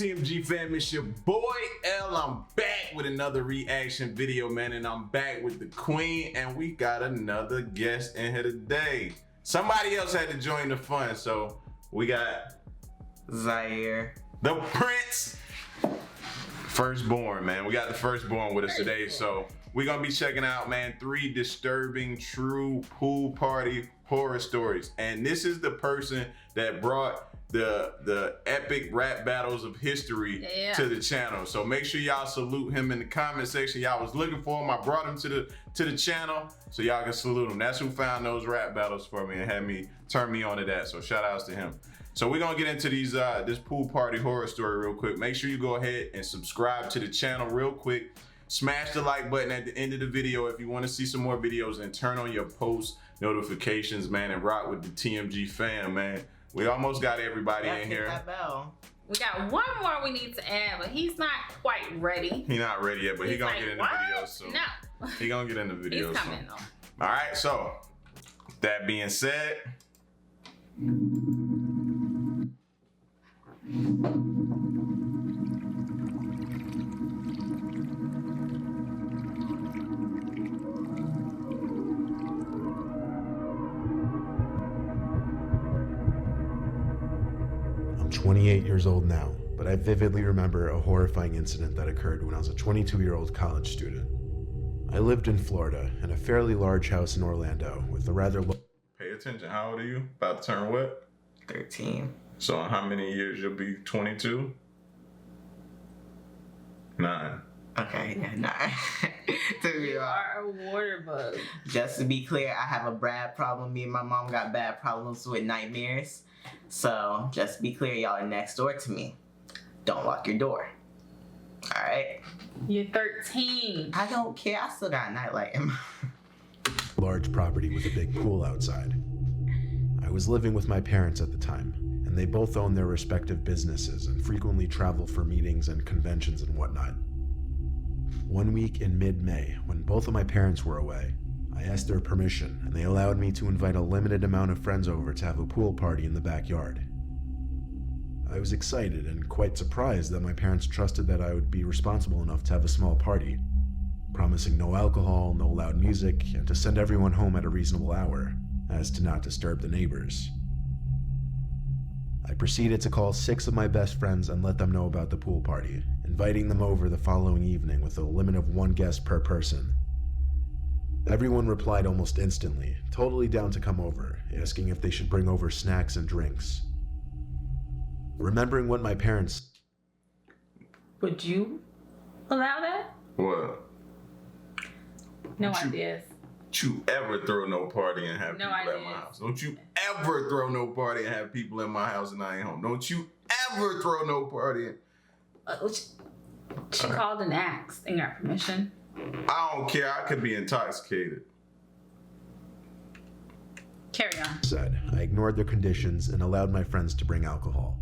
TMG Fam, it's your boy L. I'm back with another reaction video, man, and I'm back with the queen, and we got another guest in here today. Somebody else had to join the fun, so we got Zaire, the Prince, firstborn, man. We got the firstborn with us today, so we're gonna be checking out, man, 3 disturbing true pool party horror stories. And this is the person that brought the epic rap battles of history to the channel. So make sure y'all salute him in the comment section. Y'all was looking for him. I brought him to the channel so y'all can salute him. That's who found those rap battles for me and had me turn me on to that. So shout outs to him. So we're gonna get into these this pool party horror story real quick. Make sure you go ahead and subscribe to the channel real quick. Smash the like button at the end of the video if you want to see some more videos, and turn on your post notifications, man, and rock with the TMG fam, man. We almost got everybody in here. that bell. We got one more we need to add, but he's not quite ready. He's not ready yet, but he's gonna get in the video soon. No. He gonna get in the video He's coming soon. though. All right, so that being said, I'm 28 years old now, but I vividly remember a horrifying incident that occurred when I was a 22-year-old college student. I lived in Florida in a fairly large house in Orlando with a rather low... pay attention. How old are you? About to turn what? 13. So in how many years you'll be 22? 9. Okay, yeah, 9. You are a water bug. Just to be clear, I have a bad problem. Me and my mom got bad problems with nightmares. So, just to be clear, y'all are next door to me. Don't lock your door. Alright? You're 13. I don't care. I still got a nightlight in my... large property with a big pool outside. I was living with my parents at the time, and they both own their respective businesses and frequently travel for meetings and conventions and whatnot. One week in mid-May, when both of my parents were away, I asked their permission, and they allowed me to invite a limited amount of friends over to have a pool party in the backyard. I was excited and quite surprised that my parents trusted that I would be responsible enough to have a small party, promising no alcohol, no loud music, and to send everyone home at a reasonable hour, as to not disturb the neighbors. I proceeded to call 6 of my best friends and let them know about the pool party, inviting them over the following evening with a limit of 1 guest per person. Everyone replied almost instantly, totally down to come over, asking if they should bring over snacks and drinks. Remembering what my parents... Would you allow that? What? No ideas. Don't you ever throw no party and have No people at ideas. my house. Don't you ever throw no party and have people in my house and I ain't home. Don't you ever throw no party. She called and asked and got permission. I don't care. I could be intoxicated. Carry on. said. I ignored their conditions and allowed my friends to bring alcohol.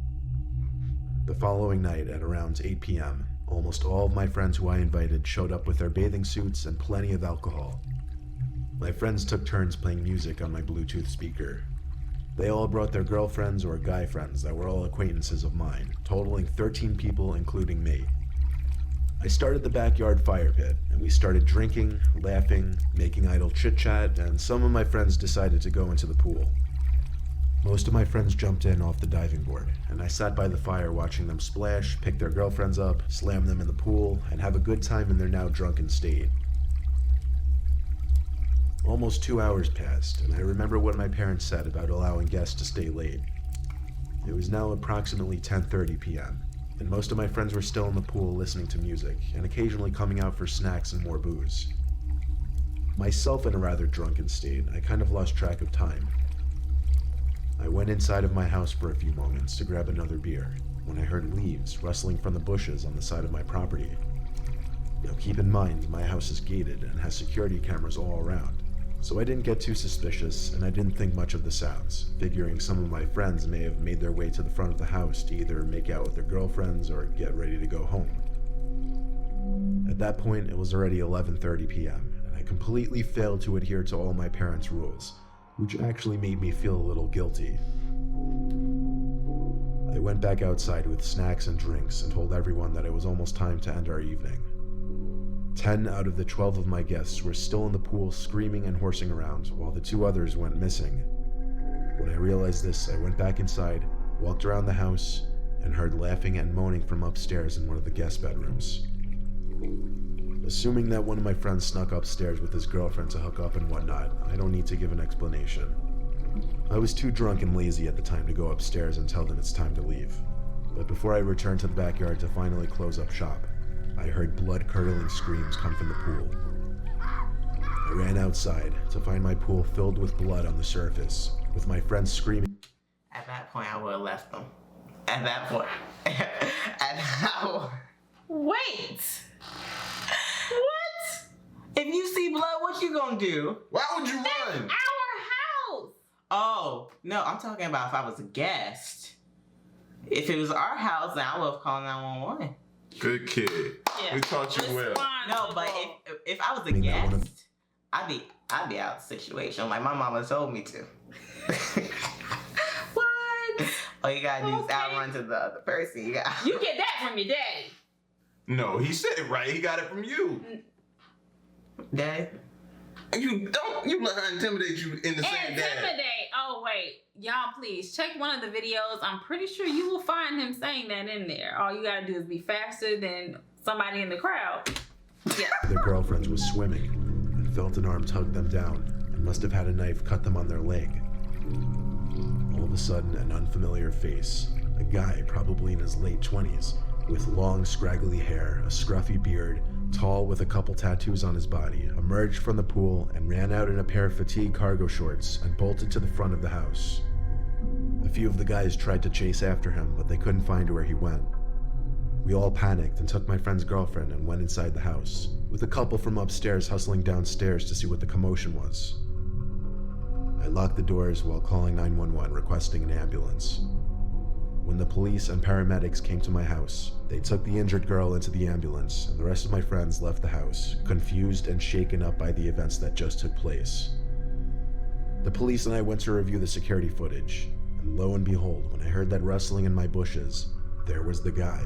The following night at around 8 p.m., almost all of my friends who I invited showed up with their bathing suits and plenty of alcohol. My friends took turns playing music on my Bluetooth speaker. They all brought their girlfriends or guy friends that were all acquaintances of mine, totaling 13 people including me. I started the backyard fire pit, and we started drinking, laughing, making idle chit-chat, and some of my friends decided to go into the pool. Most of my friends jumped in off the diving board, and I sat by the fire watching them splash, pick their girlfriends up, slam them in the pool, and have a good time in their now drunken state. Almost 2 hours passed, and I remember what my parents said about allowing guests to stay late. It was now approximately 10:30 p.m., and most of my friends were still in the pool listening to music, and occasionally coming out for snacks and more booze. Myself in a rather drunken state, I kind of lost track of time. I went inside of my house for a few moments to grab another beer, when I heard leaves rustling from the bushes on the side of my property. Now keep in mind, my house is gated and has security cameras all around, so I didn't get too suspicious, and I didn't think much of the sounds, figuring some of my friends may have made their way to the front of the house to either make out with their girlfriends or get ready to go home. At that point, it was already 11:30 p.m., and I completely failed to adhere to all my parents' rules, which actually made me feel a little guilty. I I went back outside with snacks and drinks and told everyone that it was almost time to end our evening. 10 out of the 12 of my guests were still in the pool screaming and horsing around, while the 2 others went missing. When I realized this, I went back inside, walked around the house, and heard laughing and moaning from upstairs in one of the guest bedrooms. Assuming that one of my friends snuck upstairs with his girlfriend to hook up and whatnot, I don't need to give an explanation. I was too drunk and lazy at the time to go upstairs and tell them it's time to leave. But before I returned to the backyard to finally close up shop, I heard blood-curdling screams come from the pool. I ran outside to find my pool filled with blood on the surface, with my friends screaming. At that point, I would have left them. At that point. Wait. What? If you see blood, what you gonna do? Why would you That's run? our house. Oh, no, I'm talking about if I was a guest. If it was our house, then I would have called 911. Good kid. Yeah. We taught you well. No, but if I was a I mean, that guest, would've- I'd be out of the situation. Like my mama told me to. What? All you gotta do is Okay. outrun to the other person. You got. You get that from your daddy. No, he said it right. He got it from you. Dad. You let her intimidate you in the same dad. Intimidate. Oh, wait. Y'all, please check one of the videos. I'm pretty sure you will find him saying that in there. All you gotta do is be faster than somebody in the crowd. Yeah. Their girlfriends was swimming and felt an arm tug them down and must have had a knife cut them on their leg. All of a sudden, an unfamiliar face, a guy probably in his late 20s, with long scraggly hair, a scruffy beard, tall with a couple tattoos on his body, emerged from the pool and ran out in a pair of fatigue cargo shorts and bolted to the front of the house. A few of the guys tried to chase after him, but they couldn't find where he went. We all panicked and took my friend's girlfriend and went inside the house, with a couple from upstairs hustling downstairs to see what the commotion was. I locked the doors while calling 911 requesting an ambulance. When the police and paramedics came to my house, they took the injured girl into the ambulance, and the rest of my friends left the house, confused and shaken up by the events that just took place. The police and I went to review the security footage, and lo and behold, when I heard that rustling in my bushes, there was the guy,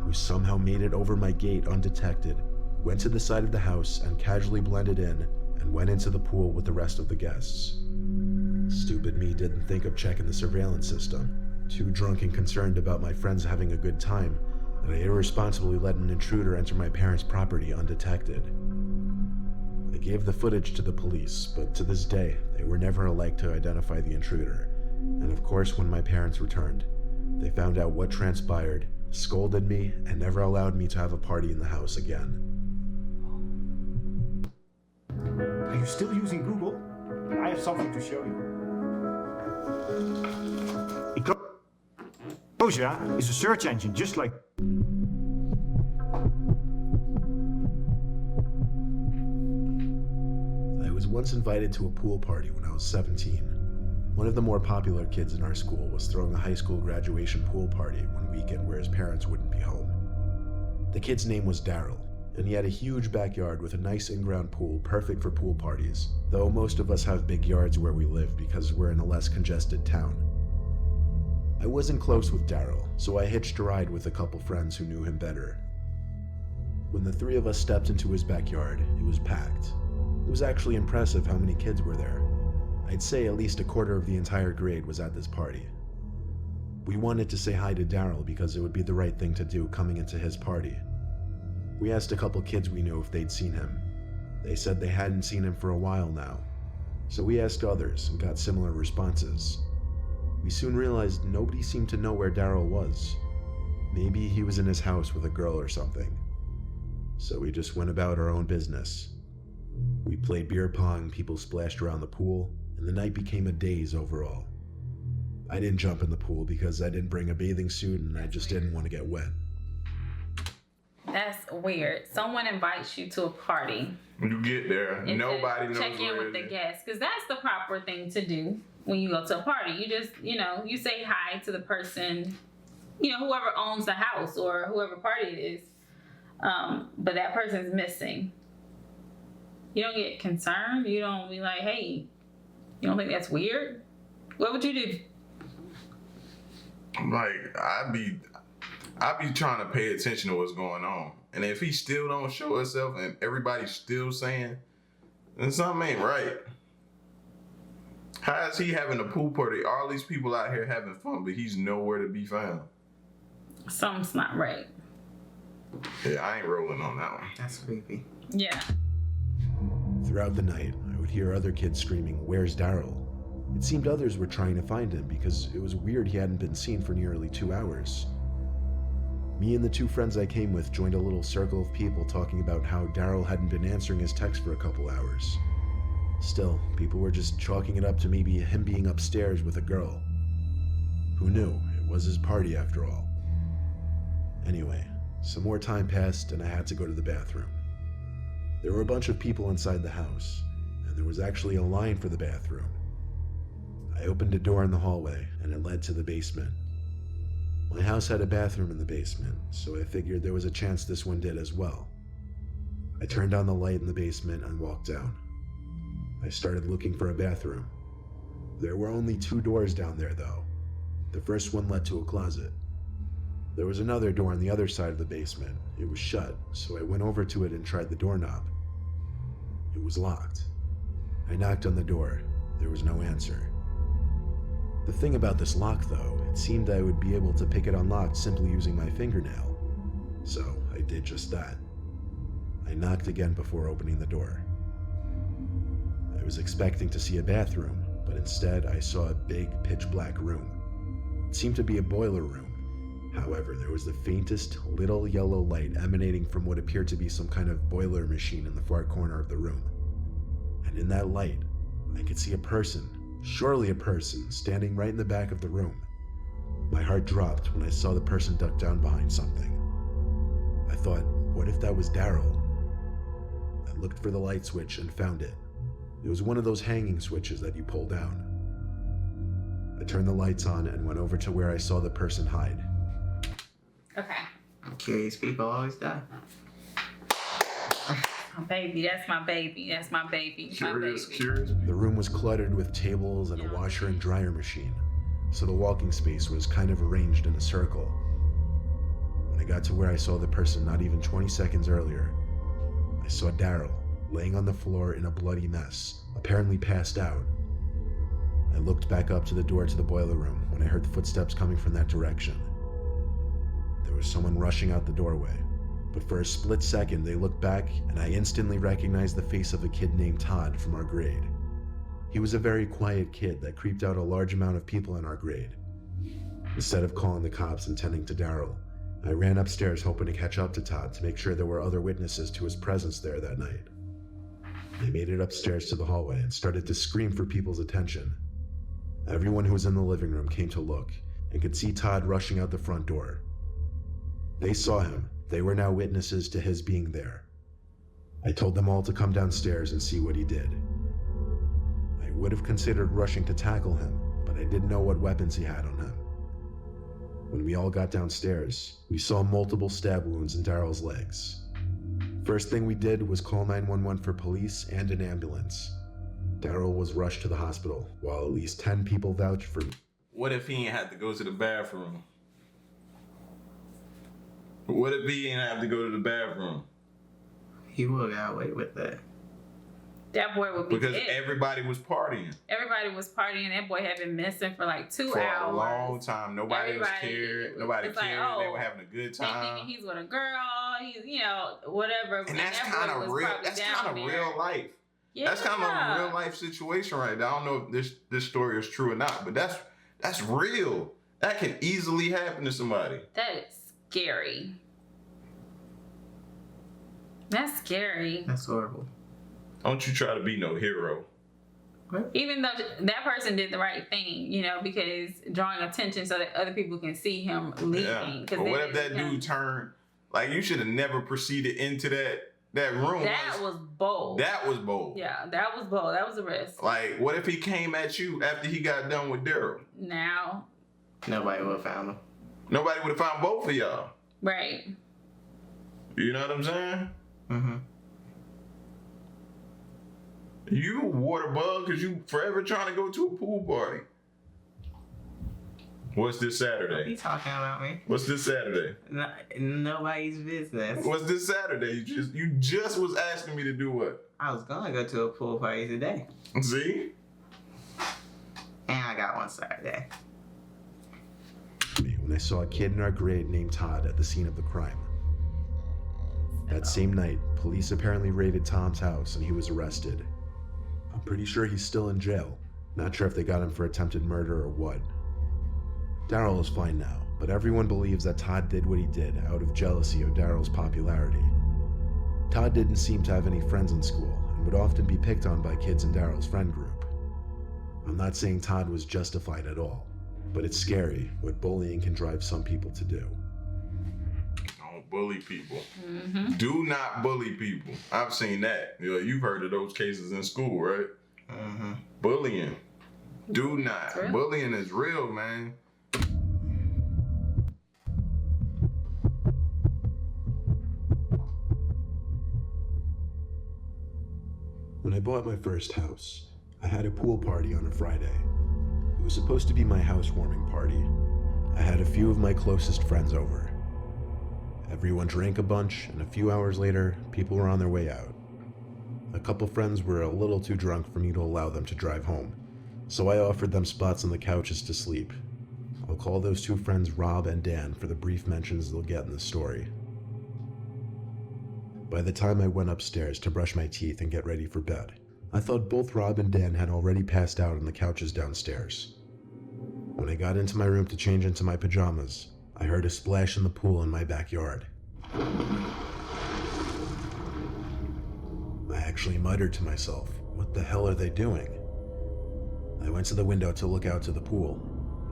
who somehow made it over my gate undetected, went to the side of the house and casually blended in, and went into the pool with the rest of the guests. Stupid me didn't think of checking the surveillance system. Too drunk and concerned about my friends having a good time, that I irresponsibly let an intruder enter my parents' property undetected. I gave the footage to the police, but to this day, they were never alike to identify the intruder. And of course, when my parents returned, they found out what transpired, scolded me, and never allowed me to have a party in the house again. Are you still using Google? I have something to show you. Ecosia is a search engine just like... I was once invited to a pool party when I was 17. One of the more popular kids in our school was throwing a high school graduation pool party one weekend where his parents wouldn't be home. The kid's name was Daryl, and he had a huge backyard with a nice in-ground pool perfect for pool parties, though most of us have big yards where we live because we're in a less congested town. I wasn't close with Daryl, so I hitched a ride with a couple friends who knew him better. When the 3 of us stepped into his backyard, it was packed. It was actually impressive how many kids were there. I'd say at least a quarter of the entire grade was at this party. We wanted to say hi to Daryl because it would be the right thing to do coming into his party. We asked a couple kids we knew if they'd seen him. They said they hadn't seen him for a while now. So we asked others and got similar responses. We soon realized nobody seemed to know where Daryl was. Maybe he was in his house with a girl or something. So we just went about our own business. We played beer pong, people splashed around the pool, and the night became a daze overall. I didn't jump in the pool because I didn't bring a bathing suit and I just didn't want to get wet. That's weird. Someone invites you to a party. When you get there, and nobody knows check in where with it the is. guests, because that's the proper thing to do when you go to a party. You just, you say hi to the person, whoever owns the house or whoever party it is. But that person's missing. You don't get concerned. You don't be like, hey, you don't think that's weird? What would you do? Like, I be trying to pay attention to what's going on. And if he still don't show himself and everybody's still saying, then something ain't right. How is he having a pool party? All these people out here having fun, but he's nowhere to be found. Something's not right. Yeah, I ain't rolling on that one. That's creepy. Yeah. Throughout the night, I would hear other kids screaming, "Where's Daryl?" It seemed others were trying to find him because it was weird he hadn't been seen for nearly 2 hours. Me and the 2 friends I came with joined a little circle of people talking about how Daryl hadn't been answering his text for a couple hours. Still, people were just chalking it up to maybe him being upstairs with a girl. Who knew? It was his party after all. Anyway, some more time passed and I had to go to the bathroom. There were a bunch of people inside the house, and there was actually a line for the bathroom. I opened a door in the hallway, and it led to the basement. My house had a bathroom in the basement, so I figured there was a chance this one did as well. I turned on the light in the basement and walked down. I started looking for a bathroom. There were only 2 doors down there, though. The first one led to a closet. There was another door on the other side of the basement. It was shut, so I went over to it and tried the doorknob. It was locked. I knocked on the door. There was no answer. The thing about this lock, though, it seemed I would be able to pick it unlocked simply using my fingernail. So I did just that. I knocked again before opening the door. I was expecting to see a bathroom, but instead I saw a big pitch-black room. It seemed to be a boiler room. However, there was the faintest little yellow light emanating from what appeared to be some kind of boiler machine in the far corner of the room. And in that light, I could see a person, surely a person, standing right in the back of the room. My heart dropped when I saw the person duck down behind something. I thought, what if that was Daryl? I looked for the light switch and found it. It was one of those hanging switches that you pull down. I turned the lights on and went over to where I saw the person hide. Okay. Curious people always die. My baby, that's my baby. That's my baby. Curious. The room was cluttered with tables and a washer and dryer machine, so the walking space was kind of arranged in a circle. When I got to where I saw the person not even 20 seconds earlier, I saw Daryl laying on the floor in a bloody mess, apparently passed out. I looked back up to the door to the boiler room when I heard footsteps coming from that direction. There was someone rushing out the doorway, but for a split second they looked back and I instantly recognized the face of a kid named Todd from our grade. He was a very quiet kid that creeped out a large amount of people in our grade. Instead of calling the cops and tending to Daryl, I ran upstairs hoping to catch up to Todd to make sure there were other witnesses to his presence there that night. I made it upstairs to the hallway and started to scream for people's attention. Everyone who was in the living room came to look and could see Todd rushing out the front door. They saw him. They were now witnesses to his being there. I told them all to come downstairs and see what he did. I would have considered rushing to tackle him, but I didn't know what weapons he had on him. When we all got downstairs, we saw multiple stab wounds in Daryl's legs. First thing we did was call 911 for police and an ambulance. Daryl was rushed to the hospital, while at least 10 people vouched for me. What if he ain't had to go to the bathroom? What if he ain't have to go to the bathroom? He would have got away with that. That boy would be Because dead. everybody was partying. Everybody was partying. That boy had been missing for like 2 For hours. a long time. Nobody was Everybody cared. Nobody was like, cared. oh, They were having a good They time. thinking he's with a girl. He's, whatever. And that's that kind boy of was real. probably That's down kind of there. real life. Yeah. That's kind of a real life situation right now. I don't know if this story is true or not, but that's real. That can easily happen to somebody. That is scary. That's scary. That's horrible. Don't you try to be no hero. Even though that person did the right thing, because drawing attention so that other people can see him leaving. Yeah. But what if that dude turned? Like, you should have never proceeded into that room. That was bold. That was bold. Yeah, that was bold. That was a risk. Like, what if he came at you after he got done with Daryl? Now. Nobody would have found him. Nobody would have found both of y'all. Right. You know what I'm saying? Mm-hmm. You a water bug because you forever trying to go to a pool party. What's this Don't Saturday? be talking about me. What's this Saturday? No, nobody's business. What's this Saturday? You just was asking me to do what? I was gonna go to a pool party today. See? And I got one Saturday. When I saw a kid in our grade named Todd at the scene of the crime. That same night, police apparently raided Tom's house and he was arrested. I'm pretty sure he's still in jail. Not sure if they got him for attempted murder or what. Daryl is fine now, but everyone believes that Todd did what he did out of jealousy of Daryl's popularity. Todd didn't seem to have any friends in school and would often be picked on by kids in Daryl's friend group. I'm not saying Todd was justified at all, but it's scary what bullying can drive some people to do. Don't bully people. Mm-hmm. Do not bully people. I've seen that. You've heard of those cases in school, right? Mm-hmm. Bullying. Do not. Bullying is real, man. When I bought my first house, I had a pool party on a Friday. It was supposed to be my housewarming party. I had a few of my closest friends over. Everyone drank a bunch, and a few hours later, people were on their way out. A couple friends were a little too drunk for me to allow them to drive home, so I offered them spots on the couches to sleep. I'll call those two friends Rob and Dan for the brief mentions they'll get in the story. By the time I went upstairs to brush my teeth and get ready for bed, I thought both Rob and Dan had already passed out on the couches downstairs. When I got into my room to change into my pajamas, I heard a splash in the pool in my backyard. I actually muttered to myself, "What the hell are they doing?" I went to the window to look out to the pool,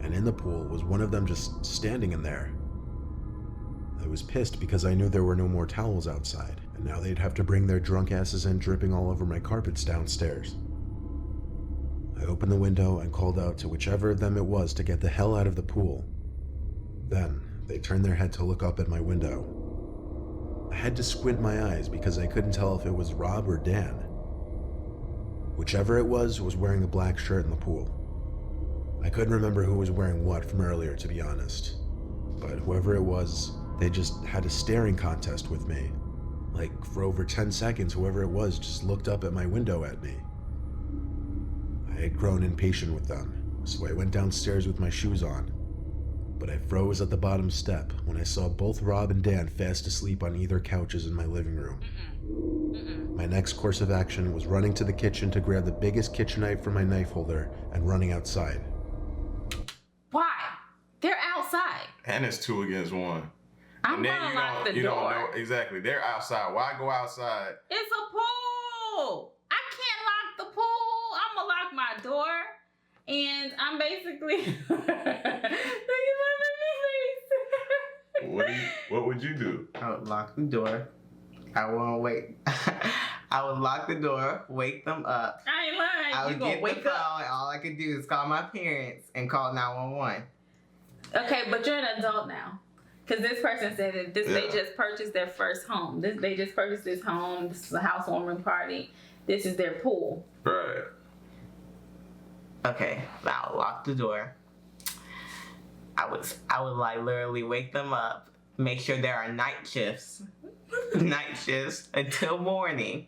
and in the pool was one of them just standing in there. I was pissed because I knew there were no more towels outside, and now they'd have to bring their drunk asses in dripping all over my carpets downstairs. I opened the window and called out to whichever of them it was to get the hell out of the pool. Then, they turned their head to look up at my window. I had to squint my eyes because I couldn't tell if it was Rob or Dan. Whichever it was wearing a black shirt in the pool. I couldn't remember who was wearing what from earlier, to be honest. But whoever it was, they just had a staring contest with me. Like, for over 10 seconds, whoever it was just looked up at my window at me. I had grown impatient with them, so I went downstairs with my shoes on. But I froze at the bottom step when I saw both Rob and Dan fast asleep on either couches in my living room. My next course of action was running to the kitchen to grab the biggest kitchen knife from my knife holder and running outside. Why? They're outside. And it's 2 against 1. I'm gonna lock the door. You don't know exactly. They're outside. Why go outside? It's a pool. I can't lock the pool. I'm gonna lock my door, and I'm basically. Look at my face. What would you do? I would lock the door. I won't wait. I would lock the door, wake them up. I ain't lying. I would You gonna get wake the up? call, and all I could do is call my parents and call 911. Okay, but you're an adult now. Because this person said that they just purchased their first home. They just purchased this home. This is a housewarming party. This is their pool. Right. Okay, I'll lock the door. I would like literally wake them up, make sure there are night shifts until morning.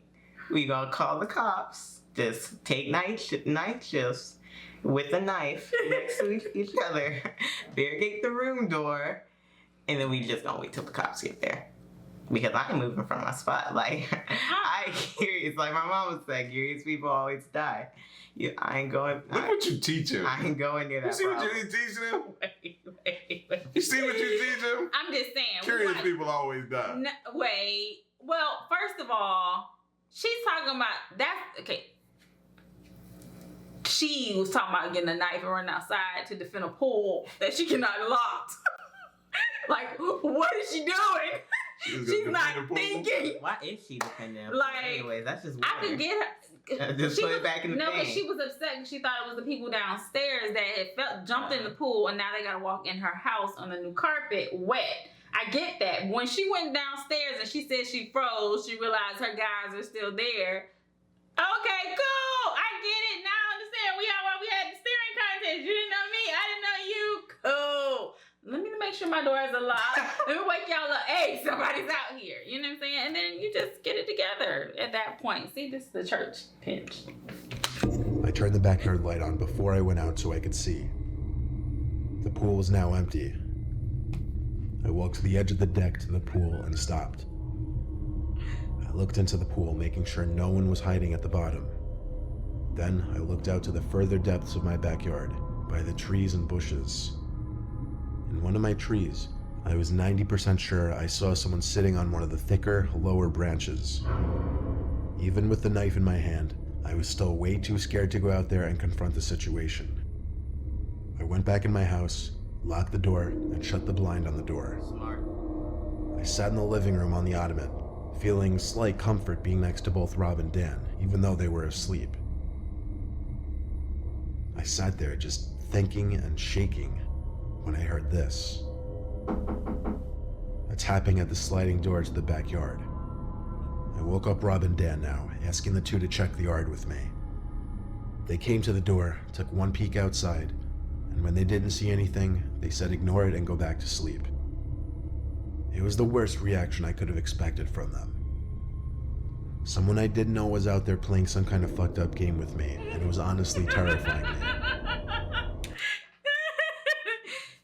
We gonna call the cops. Just take night shifts with a knife next to each other, barricade the room door, and then we just gonna wait till the cops get there. Because I ain't moving from my spot. Like, I ain't curious. Like my mom would say, curious people always die. I ain't going. Look what you teach him. I ain't going near that. You see problem. what you teaching him? Wait. You see what you teach him? I'm just saying. Curious people always die. No, wait. Well, first of all, she's talking about that's okay. She was talking about getting a knife and running outside to defend a pool that she cannot lock. Like, what is she doing? She's not thinking. Why is she dependent? Like, anyways, that's just weird. I could get her. Just put it back in the No, thing. because she was upset because she thought it was the people downstairs that had jumped in the pool and now they gotta walk in her house on the new carpet wet. I get that. When she went downstairs and she said she froze, she realized her guys are still there. Okay, cool. I get it. Now I understand. We had the steering contest. You didn't know me. I didn't know you. Cool. my door is unlocked. Let me wake y'all up. Hey, somebody's out here. You know what I'm saying? And then you just get it together at that point. See, this is the church pinch. I turned the backyard light on before I went out so I could see. The pool was now empty. I walked to the edge of the deck to the pool and stopped. I looked into the pool, making sure no one was hiding at the bottom. Then I looked out to the further depths of my backyard, by the trees and bushes. In one of my trees, I was 90% sure I saw someone sitting on one of the thicker, lower branches. Even with the knife in my hand, I was still way too scared to go out there and confront the situation. I went back in my house, locked the door, and shut the blind on the door. Smart. I sat in the living room on the ottoman, feeling slight comfort being next to both Rob and Dan, even though they were asleep. I sat there just thinking and shaking when I heard this. A tapping at the sliding door to the backyard. I woke up Rob and Dan now, asking the two to check the yard with me. They came to the door, took one peek outside, and when they didn't see anything, they said ignore it and go back to sleep. It was the worst reaction I could have expected from them. Someone I didn't know was out there playing some kind of fucked up game with me, and it was honestly terrifying me.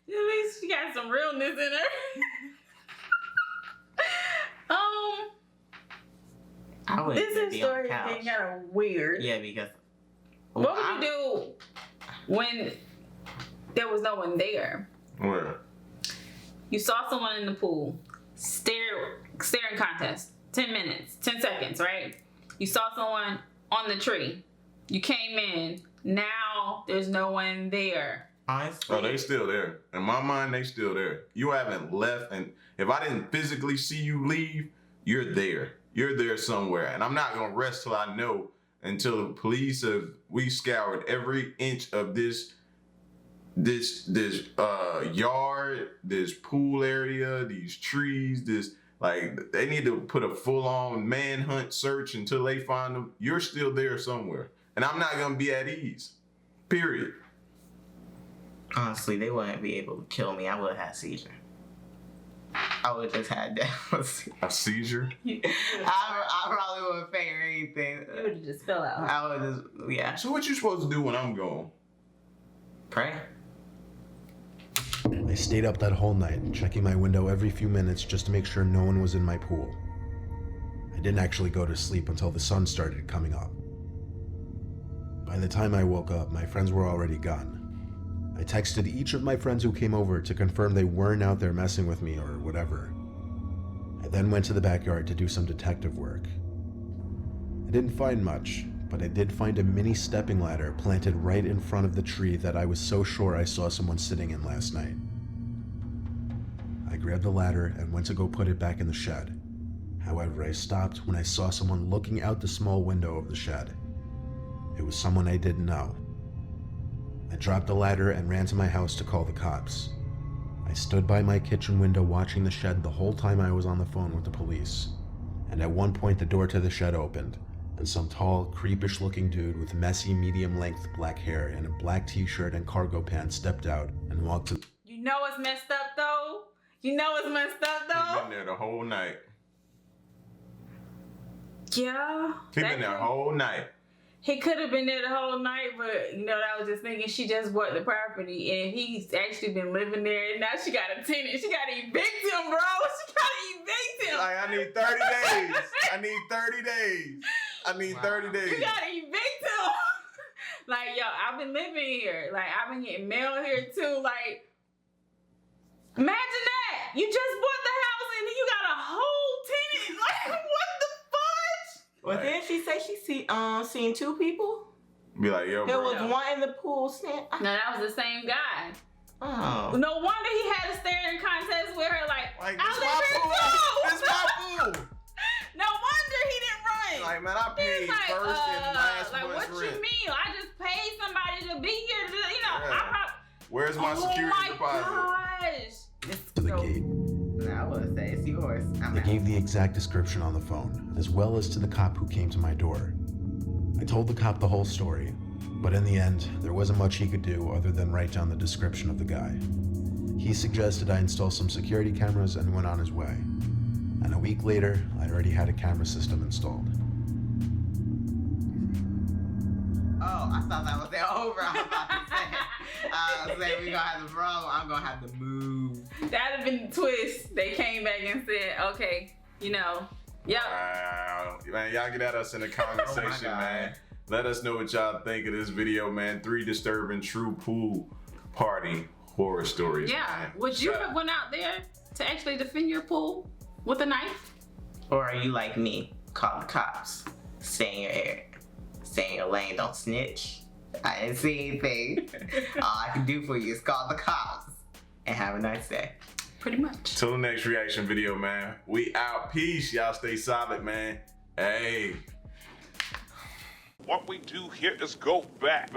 At least she got some realness in her. I would This be on story the couch. is kind of weird. Yeah, because What would you do when there was no one there? Where? You saw someone in the pool, staring contest, 10 minutes, 10 seconds, right? You saw someone on the tree. You came in. Now there's no one there. honestly, Oh, they still there. In my mind, they still there. You haven't left, and if I didn't physically see you leave, you're there. You're there somewhere, and I'm not gonna rest till I know. Until the police we scoured every inch of this yard, this pool area, these trees, they need to put a full-on manhunt search until they find them. You're still there somewhere, and I'm not gonna be at ease. Period. honestly, they wouldn't be able to kill me. I would have had a seizure. I would have just had that. A seizure? I probably wouldn't figure anything. You would have just fell out. I would just, yeah. So what you supposed to do when I'm gone? Pray. I stayed up that whole night, checking my window every few minutes just to make sure no one was in my pool. I didn't actually go to sleep until the sun started coming up. By the time I woke up, my friends were already gone. I texted each of my friends who came over to confirm they weren't out there messing with me or whatever. I then went to the backyard to do some detective work. I didn't find much, but I did find a mini stepping ladder planted right in front of the tree that I was so sure I saw someone sitting in last night. I grabbed the ladder and went to go put it back in the shed. However, I stopped when I saw someone looking out the small window of the shed. It was someone I didn't know. I dropped the ladder and ran to my house to call the cops. I stood by my kitchen window watching the shed the whole time I was on the phone with the police. And at one point the door to the shed opened, and some tall, creepish-looking dude with messy, medium-length black hair and a black t-shirt and cargo pants stepped out and walked to... You know what's messed up though? He's been there the whole night. Yeah. He's been there the whole night. He could have been there the whole night, but I was just thinking she just bought the property and he's actually been living there and now she got a tenant. She got to evict him, bro. She got to evict him. Like, I need 30 days. I need 30 days. I need 30 days. You got to evict him. Like, yo, I've been living here. Like, I've been getting mail here too. Like, imagine that. You just bought the house and you got a whole tenant. Like, what the fudge? Well, didn't she say she seen two people? Be like, yo, There bro. was one in the pool stand. No, that was the same guy. Oh. No wonder he had a staring contest with her. Like Like, I this live my here pool. too. This my pool. No wonder he didn't run. Like, man, I paid He's like, first and last like, month's what rent. you mean? I just paid somebody to be here. Yeah. Where's my security deposit? Gosh. to the gate. I would say it's yours. I gave the exact description on the phone, as well as to the cop who came to my door. I told the cop the whole story, but in the end, there wasn't much he could do other than write down the description of the guy. He suggested I install some security cameras and went on his way. And a week later, I'd already had a camera system installed. Oh, I thought that was it over. I was about to say, we gonna have the problem. I'm gonna have to move. That'd have been the twist. They came back and said, okay, you know, yep. Wow. Man, y'all get at us in the comment section, man. Let us know what y'all think of this video, man. 3 disturbing true pool party horror stories. Yeah. Man. Would you have went out there to actually defend your pool with a knife? Or are you like me? Call the cops. Stay in your area. Stay in your lane. Don't snitch. I didn't see anything. All I can do for you is call the cops. And have a nice day. Pretty much. Till the next reaction video, man. We out. Peace. Y'all stay solid, man. Hey. What we do here is go back.